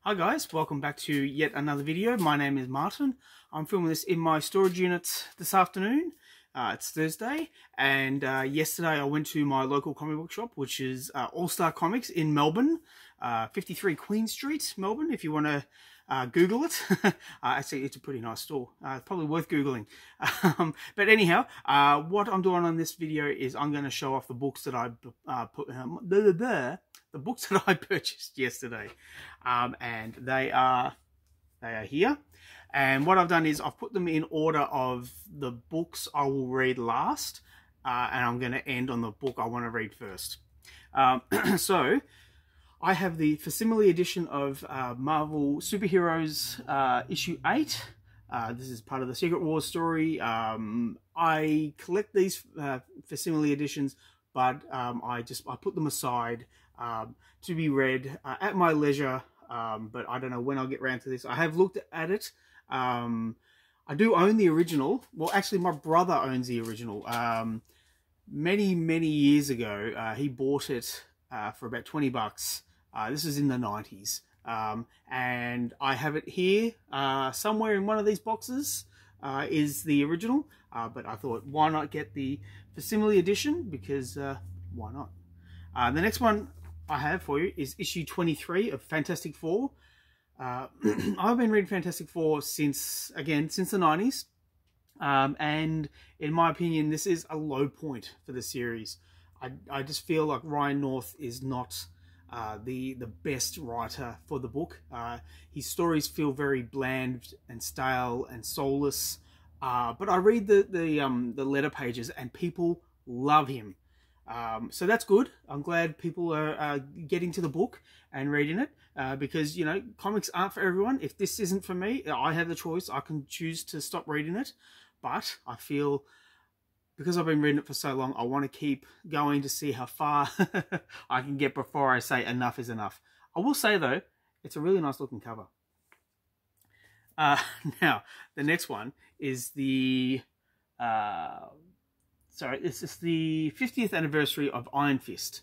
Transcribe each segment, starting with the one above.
Hi guys, welcome back to yet another video. My name is Martin. I'm filming this in my storage unit this afternoon. It's Thursday, and yesterday I went to my local comic book shop, which is All Star Comics in Melbourne, 53 Queen Street, Melbourne, if you want to Google it. Actually, it's a pretty nice store. Probably worth Googling. But anyhow, what I'm doing on this video is I'm going to show off the books that I the books that I purchased yesterday, and they are here. And what I've done is I've put them in order of the books I will read last, and I'm going to end on the book I want to read first. So I have the facsimile edition of Marvel Superheroes issue 8. This is part of the Secret Wars story. I collect these facsimile editions, but I put them aside to be read at my leisure, but I don't know when I'll get around to this. I have looked at it. I do own the original. Well, actually, my brother owns the original. Many years ago, he bought it for about 20 bucks. This is in the 90s. And I have it here somewhere in one of these boxes is the original. But I thought, why not get the facsimile edition? Because why not? The next one I have for you is issue 23 of Fantastic Four. I've been reading Fantastic Four since the 90s. And in my opinion, this is a low point for the series. I just feel like Ryan North is not the best writer for the book. His stories feel very bland and stale and soulless. But I read the letter pages and people love him. So that's good. I'm glad people are getting to the book and reading it, because, you know, comics aren't for everyone. If this isn't for me, I have the choice. I can choose to stop reading it. But I feel, because I've been reading it for so long, I want to keep going to see how far I can get before I say enough is enough. I will say, though, it's a really nice looking cover. Now, the next one is the... this is the 50th anniversary of Iron Fist.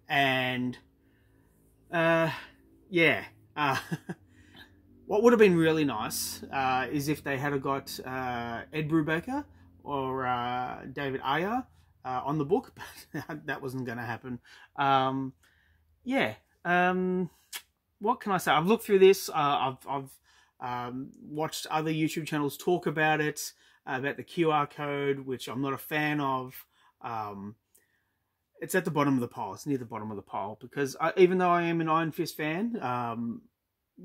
And, yeah. What would have been really nice is if they had got Ed Brubaker or David Ayer on the book, but that wasn't going to happen. Yeah. What can I say? I've looked through this. I've watched other YouTube channels talk about it, about the QR code, which I'm not a fan of. It's at the bottom of the pile. It's near the bottom of the pile, because even though I am an Iron Fist fan,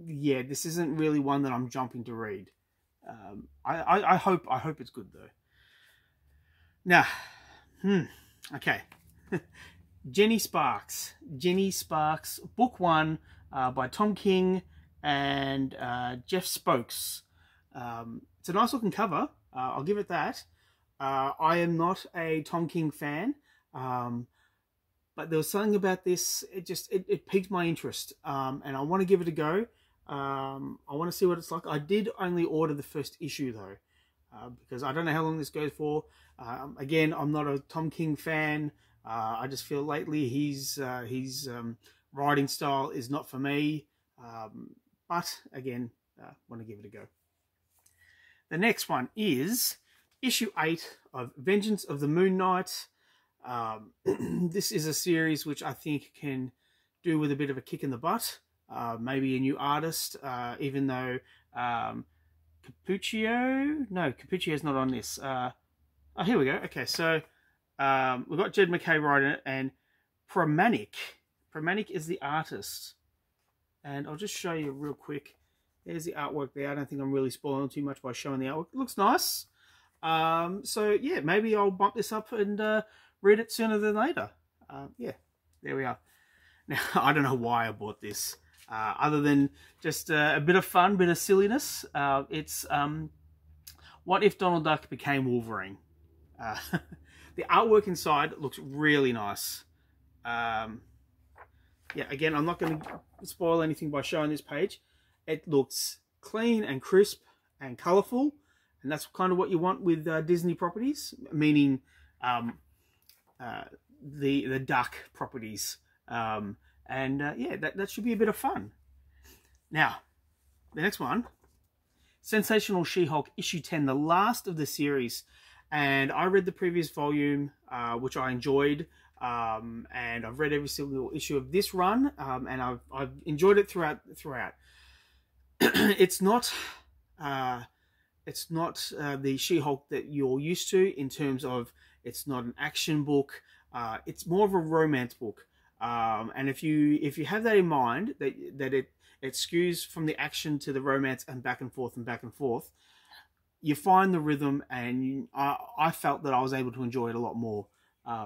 yeah, this isn't really one that I'm jumping to read. I hope it's good though. Now, okay. Jenny Sparks, book 1 by Tom King and Jeff Spokes. It's a nice looking cover. I'll give it that. I am not a Tom King fan, but there was something about this. It piqued my interest, and I want to give it a go. I want to see what it's like. I did only order the first issue though, because I don't know how long this goes for. Again, I'm not a Tom King fan. I just feel lately his writing style is not for me. But again, want to give it a go. The next one is issue 8 of Vengeance of the Moon Knight. This is a series which I think can do with a bit of a kick in the butt. Maybe a new artist, even though Capuccio's not on this. Oh, here we go. Okay, so we've got Jed MacKay writing it, and Pramanik is the artist. And I'll just show you real quick. There's the artwork there. I don't think I'm really spoiling too much by showing the artwork. It looks nice. So yeah, maybe I'll bump this up and read it sooner than later. Yeah, there we are. Now, I don't know why I bought this, other than just a bit of fun, bit of silliness. It's What If Donald Duck Became Wolverine? The artwork inside looks really nice. Yeah, again, I'm not going to spoil anything by showing this page. It looks clean and crisp and colourful, and that's kind of what you want with Disney properties, meaning the duck properties. Yeah, that should be a bit of fun. Now, the next one, Sensational She-Hulk issue 10, the last of the series. And I read the previous volume, which I enjoyed. And I've read every single issue of this run, and I've enjoyed it throughout. It's not the She-Hulk that you're used to in terms of it's not an action book. It's more of a romance book. And if you have that in mind, that it skews from the action to the romance and back and forth, you find the rhythm, and I felt that I was able to enjoy it a lot more,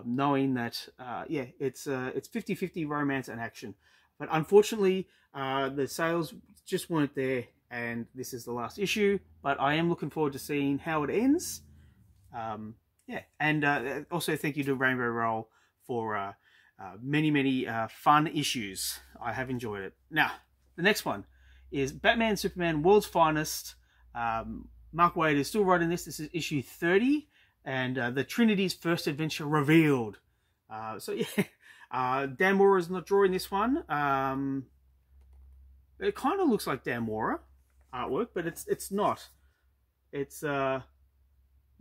knowing that it's 50-50 romance and action. But unfortunately, the sales just weren't there, and this is the last issue. But I am looking forward to seeing how it ends. And also thank you to Rainbow Roll for many fun issues. I have enjoyed it. Now, the next one is Batman Superman World's Finest. Mark Waid is still writing this. This is issue 30, and the Trinity's first adventure revealed. Dan Mora is not drawing this one. It kind of looks like Dan Mora artwork, but it's not. It's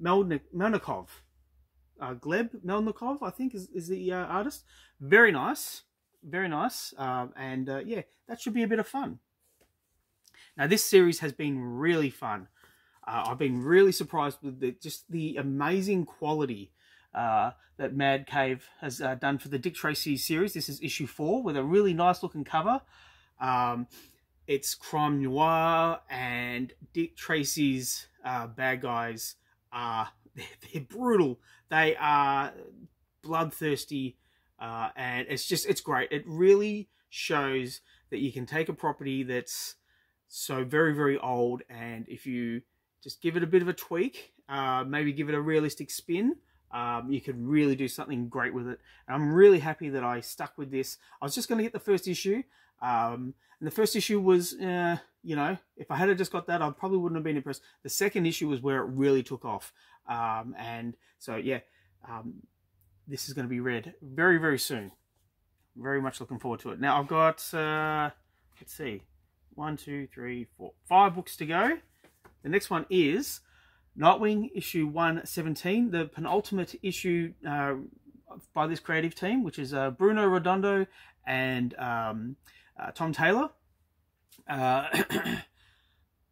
Melnikov. Gleb Melnikov, I think, is the artist. Very nice. Very nice. Yeah, that should be a bit of fun. Now, this series has been really fun. I've been really surprised with just the amazing quality that Mad Cave has done for the Dick Tracy series. This is issue 4 with a really nice looking cover. It's crime noir, and Dick Tracy's bad guys are they're brutal. They are bloodthirsty, and it's great. It really shows that you can take a property that's so very old, and if you just give it a bit of a tweak, maybe give it a realistic spin, you could really do something great with it. And I'm really happy that I stuck with this. I was just going to get the first issue, and the first issue was, you know, if I had just got that, I probably wouldn't have been impressed. The second issue was where it really took off. And so, yeah, this is going to be read very soon. Very much looking forward to it. Now, I've got, let's see, 1, 2, 3, 4, 5 books to go. The next one is Nightwing issue 117, the penultimate issue by this creative team, which is Bruno Redondo and Tom Taylor.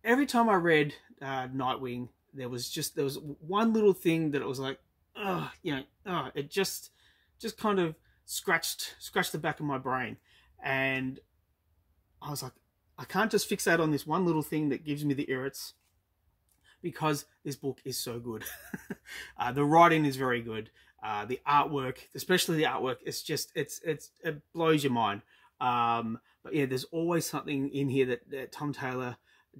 Every time I read Nightwing, there was one little thing that it was like, it just kind of scratched the back of my brain, and I was like, I can't just fixate on this one little thing that gives me the irrits, because this book is so good. The writing is very good. The artwork, especially the artwork, it blows your mind. But yeah, there's always something in here that Tom Taylor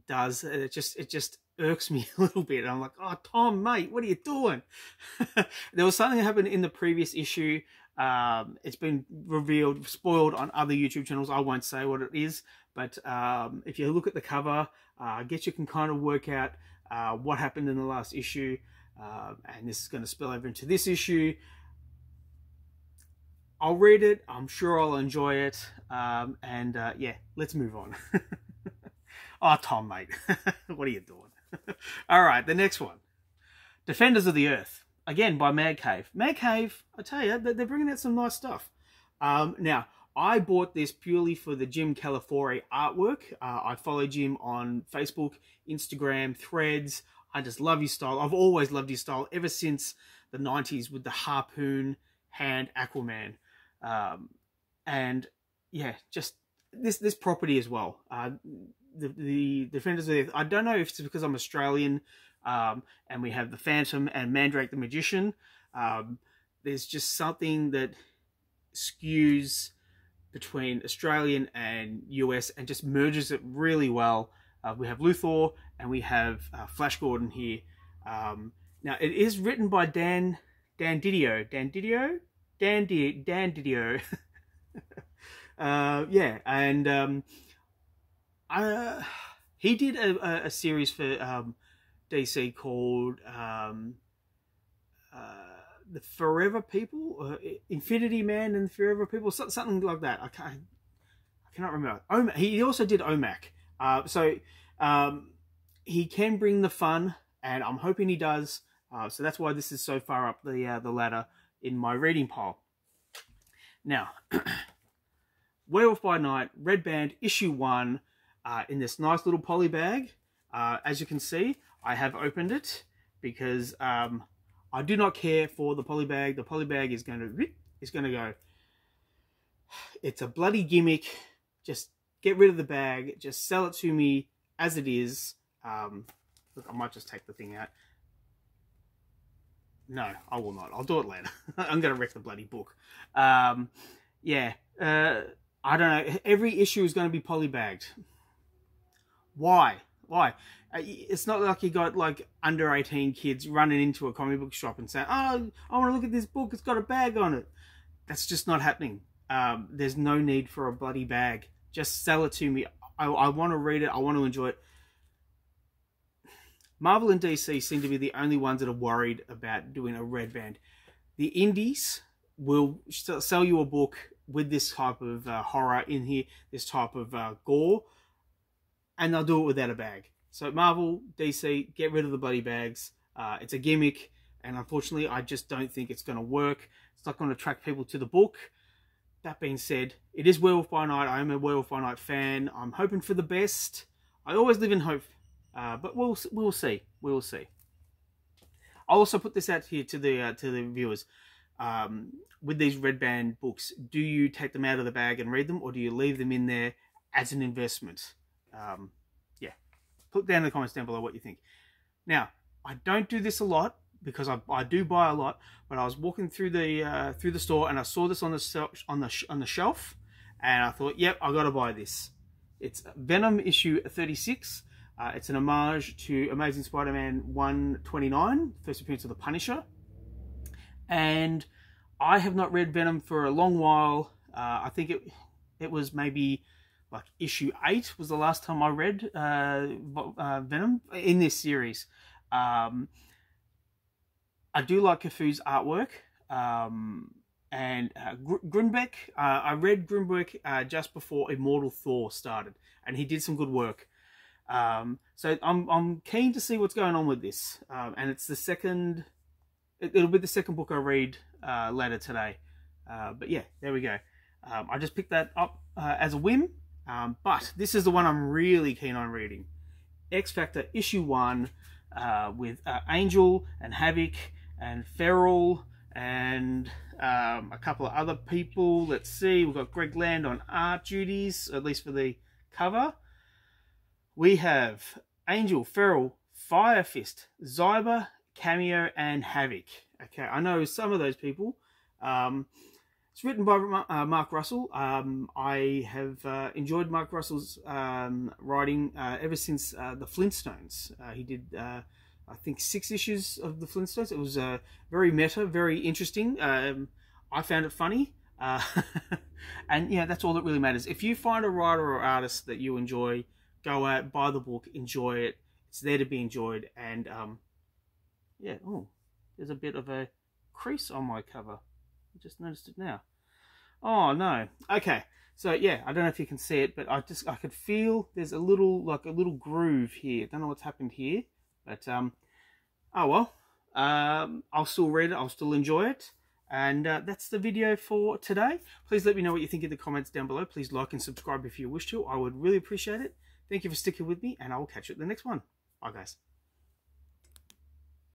does. It just irks me a little bit. And I'm like, oh, Tom, mate, what are you doing? There was something that happened in the previous issue. It's been revealed, spoiled on other YouTube channels. I won't say what it is, but if you look at the cover, I guess you can kind of work out what happened in the last issue. And this is going to spill over into this issue. I'll read it. I'm sure I'll enjoy it. Yeah, let's move on. Oh, Tom, mate. What are you doing? All right, the next one. Defenders of the Earth. Again, by Mad Cave. Mad Cave, I tell you, they're bringing out some nice stuff. Now, I bought this purely for the Jim Calafiore artwork. I follow Jim on Facebook, Instagram, Threads. I just love his style. I've always loved his style ever since the 90s with the harpoon hand Aquaman. And yeah, just this property as well. The Defenders of the Earth. I don't know if it's because I'm Australian, and we have the Phantom and Mandrake the Magician. There's just something that skews between Australian and US and just merges it really well. We have Luthor and we have Flash Gordon here. Now, it is written by Dan Didio. Yeah, and he did a series for DC called the Forever People, Infinity Man and the Forever People, something like that. I cannot remember. He also did OMAC, He can bring the fun, and I'm hoping he does. So that's why this is so far up the ladder in my reading pile. Now, Werewolf by Night, Red Band, issue 1, in this nice little poly bag. As you can see, I have opened it because I do not care for the poly bag. The poly bag is going to go. It's a bloody gimmick. Just get rid of the bag. Just sell it to me as it is. Look, I might just take the thing out. No, I will not. I'll do it later. I'm going to wreck the bloody book. Yeah. I don't know. Every issue is going to be polybagged. Why? Why? It's not like you got like under 18 kids running into a comic book shop and saying, "Oh, I want to look at this book. It's got a bag on it." That's just not happening. There's no need for a bloody bag. Just sell it to me. I want to read it. I want to enjoy it. Marvel and DC seem to be the only ones that are worried about doing a red band. The indies will sell you a book with this type of horror in here, this type of gore, and they'll do it without a bag. So Marvel, DC, get rid of the bloody bags. It's a gimmick, and unfortunately, I just don't think it's going to work. It's not going to attract people to the book. That being said, it is Werewolf by Night. I am a Werewolf by Night fan. I'm hoping for the best. I always live in hope, but we'll see. We will see. I'll also put this out here to the viewers. With these red band books, do you take them out of the bag and read them, or do you leave them in there as an investment? Yeah, put down in the comments down below what you think. Now, I don't do this a lot because I do buy a lot, but I was walking through the store and I saw this on the shelf, and I thought, yep, I got to buy this. It's Venom issue 36. It's an homage to Amazing Spider-Man 129, first appearance of the Punisher. And I have not read Venom for a long while. I think it was maybe like issue 8 was the last time I read Venom in this series. I do like Cafu's artwork. And Grunbeck, I read Grunbeck just before Immortal Thor started, and he did some good work. So I'm keen to see what's going on with this, and it's the second. It'll be the second book I read later today. But yeah, there we go. I just picked that up as a whim, but this is the one I'm really keen on reading. X Factor issue 1 with Angel and Havoc and Feral and a couple of other people. Let's see, we've got Greg Land on art duties, at least for the cover. We have Angel, Feral, Fire Fist, Zyber, Cameo, and Havoc. Okay, I know some of those people. It's written by Mark Russell. I have enjoyed Mark Russell's writing ever since the Flintstones. He did, I think, 6 issues of the Flintstones. It was very meta, very interesting. I found it funny. And yeah, that's all that really matters. If you find a writer or artist that you enjoy, go out, buy the book, enjoy it. It's there to be enjoyed. And yeah, oh, there's a bit of a crease on my cover. I just noticed it now. Oh no. Okay. So yeah, I don't know if you can see it, but I could feel there's a little groove here. Don't know what's happened here, but oh well. I'll still read it. I'll still enjoy it. And that's the video for today. Please let me know what you think in the comments down below. Please like and subscribe if you wish to. I would really appreciate it. Thank you for sticking with me, and I will catch you at the next one. Bye, guys.